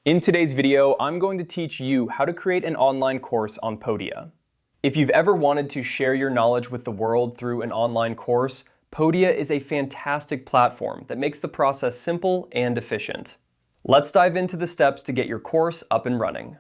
In today's video, I'm going to teach you how to create an online course on Podia. If you've ever wanted to share your knowledge with the world through an online course, Podia is a fantastic platform that makes the process simple and efficient. Let's dive into the steps to get your course up and running.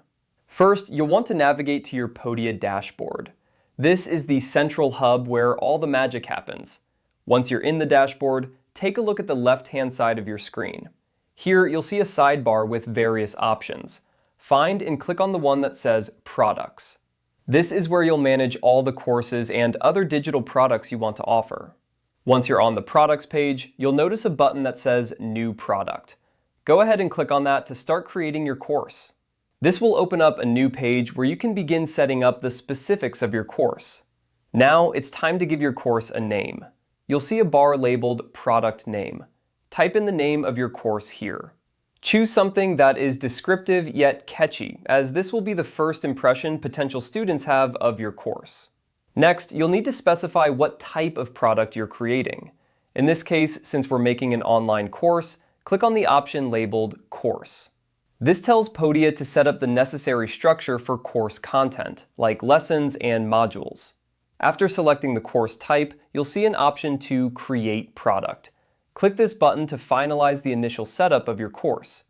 First, you'll want to navigate to your Podia dashboard. This is the central hub where all the magic happens. Once you're in the dashboard, take a look at the left-hand side of your screen. Here, you'll see a sidebar with various options. Find and click on the one that says Products. This is where you'll manage all the courses and other digital products you want to offer. Once you're on the Products page, you'll notice a button that says New Product. Go ahead and click on that to start creating your course. This will open up a new page where you can begin setting up the specifics of your course. Now, it's time to give your course a name. You'll see a bar labeled Product Name. Type in the name of your course here. Choose something that is descriptive yet catchy, as this will be the first impression potential students have of your course. Next, you'll need to specify what type of product you're creating. In this case, since we're making an online course, click on the option labeled Course. This tells Podia to set up the necessary structure for course content, like lessons and modules. After selecting the course type, you'll see an option to Create Product. Click this button to finalize the initial setup of your course.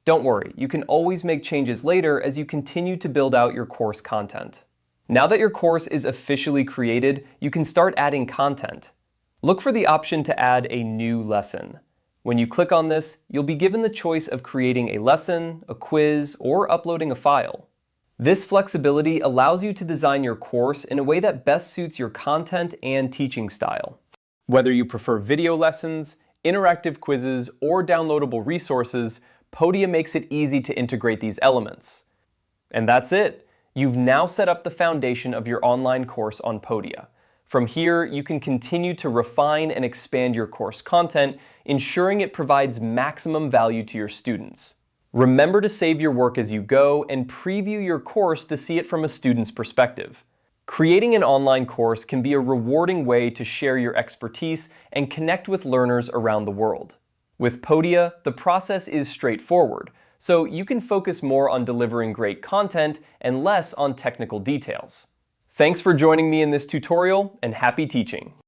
Don't worry, you can always make changes later as you continue to build out your course content. Now that your course is officially created, you can start adding content. Look for the option to add a new lesson. When you click on this, you'll be given the choice of creating a lesson, a quiz, or uploading a file. This flexibility allows you to design your course in a way that best suits your content and teaching style. Whether you prefer video lessons, interactive quizzes, or downloadable resources, Podia makes it easy to integrate these elements. And that's it. You've now set up the foundation of your online course on Podia. From here, you can continue to refine and expand your course content, ensuring it provides maximum value to your students. Remember to save your work as you go and preview your course to see it from a student's perspective. Creating an online course can be a rewarding way to share your expertise and connect with learners around the world. With Podia, the process is straightforward, so you can focus more on delivering great content and less on technical details. Thanks for joining me in this tutorial, and happy teaching!